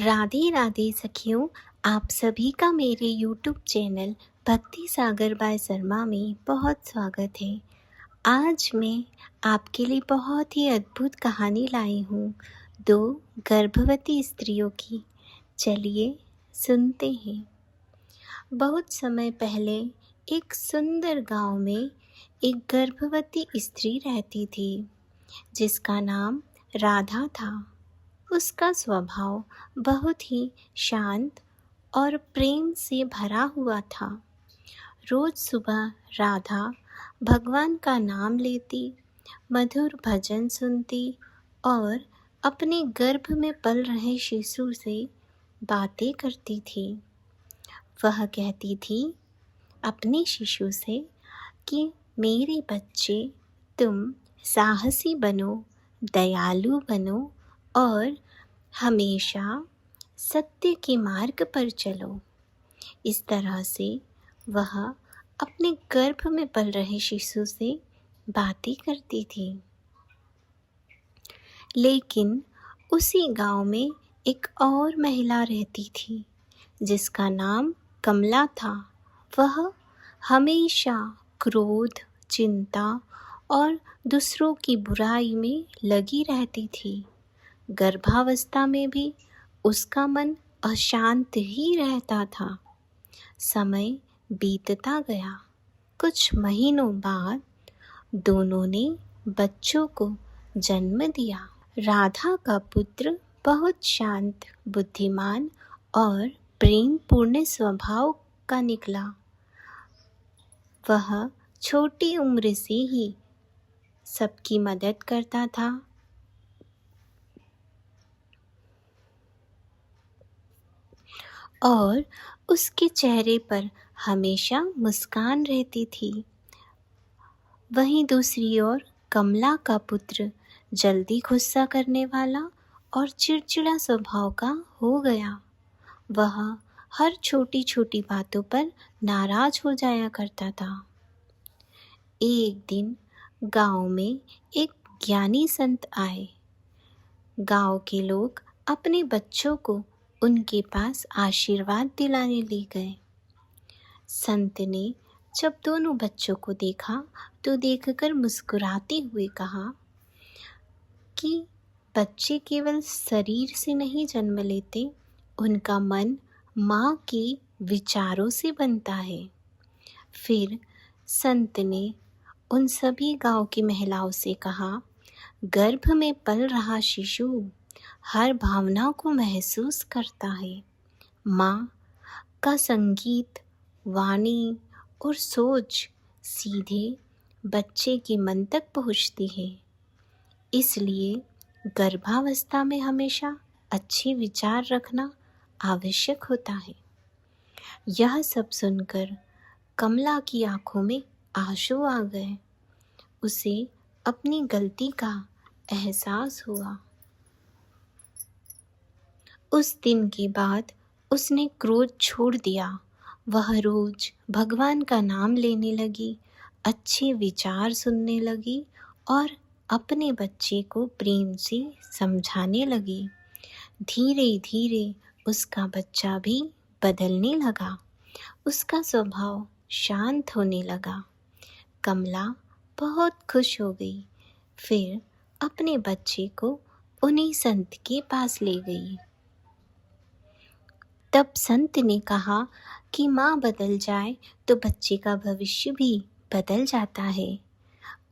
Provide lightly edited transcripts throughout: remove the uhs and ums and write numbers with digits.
राधे राधे सखियों, आप सभी का मेरे YouTube चैनल भक्ति सागर बाय शर्मा में बहुत स्वागत है। आज मैं आपके लिए बहुत ही अद्भुत कहानी लाई हूँ, 2 गर्भवती स्त्रियों की। चलिए सुनते हैं। बहुत समय पहले एक सुंदर गांव में एक गर्भवती स्त्री रहती थी, जिसका नाम राधा था। उसका स्वभाव बहुत ही शांत और प्रेम से भरा हुआ था। रोज सुबह राधा भगवान का नाम लेती, मधुर भजन सुनती और अपने गर्भ में पल रहे शिशु से बातें करती थी। वह कहती थी अपने शिशु से कि मेरे बच्चे, तुम साहसी बनो, दयालु बनो और हमेशा सत्य के मार्ग पर चलो। इस तरह से वह अपने गर्भ में पल रहे शिशु से बातें करती थी। लेकिन उसी गांव में एक और महिला रहती थी, जिसका नाम कमला था। वह हमेशा क्रोध, चिंता और दूसरों की बुराई में लगी रहती थी। गर्भावस्था में भी उसका मन अशांत ही रहता था। समय बीतता गया। कुछ महीनों बाद दोनों ने बच्चों को जन्म दिया। राधा का पुत्र बहुत शांत, बुद्धिमान और प्रेमपूर्ण स्वभाव का निकला। वह छोटी उम्र से ही सबकी मदद करता था और उसके चेहरे पर हमेशा मुस्कान रहती थी। वहीं दूसरी ओर कमला का पुत्र जल्दी गुस्सा करने वाला और चिड़चिड़ा स्वभाव का हो गया। वह हर छोटी छोटी बातों पर नाराज हो जाया करता था। एक दिन गांव में एक ज्ञानी संत आए। गांव के लोग अपने बच्चों को उनके पास आशीर्वाद दिलाने ले गए। संत ने जब दोनों बच्चों को देखा तो देखकर मुस्कुराते हुए कहा कि बच्चे केवल शरीर से नहीं जन्म लेते, उनका मन माँ के विचारों से बनता है। फिर संत ने उन सभी गांव की महिलाओं से कहा, गर्भ में पल रहा शिशु हर भावना को महसूस करता है। माँ का संगीत, वाणी और सोच सीधे बच्चे के मन तक पहुँचती है। इसलिए गर्भावस्था में हमेशा अच्छे विचार रखना आवश्यक होता है। यह सब सुनकर कमला की आंखों में आंसू आ गए। उसे अपनी गलती का एहसास हुआ। उस दिन के बाद उसने क्रोध छोड़ दिया। वह रोज भगवान का नाम लेने लगी, अच्छे विचार सुनने लगी और अपने बच्चे को प्रेम से समझाने लगी। धीरे धीरे उसका बच्चा भी बदलने लगा। उसका स्वभाव शांत होने लगा। कमला बहुत खुश हो गई। फिर अपने बच्चे को उन्हीं संत के पास ले गई। तब संत ने कहा कि माँ बदल जाए तो बच्चे का भविष्य भी बदल जाता है।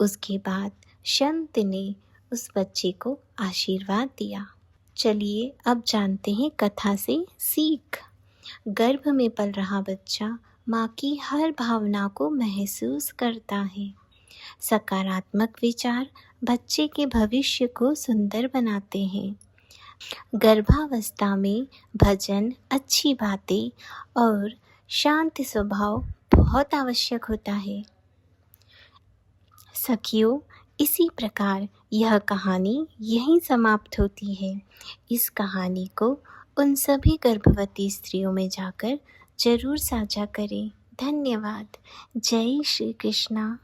उसके बाद संत ने उस बच्चे को आशीर्वाद दिया। चलिए अब जानते हैं कथा से सीख। गर्भ में पल रहा बच्चा माँ की हर भावना को महसूस करता है। सकारात्मक विचार बच्चे के भविष्य को सुंदर बनाते हैं। गर्भावस्था में भजन, अच्छी बातें और शांत स्वभाव बहुत आवश्यक होता है। सखियों, इसी प्रकार यह कहानी यहीं समाप्त होती है। इस कहानी को उन सभी गर्भवती स्त्रियों में जाकर जरूर साझा करें। धन्यवाद। जय श्री कृष्णा।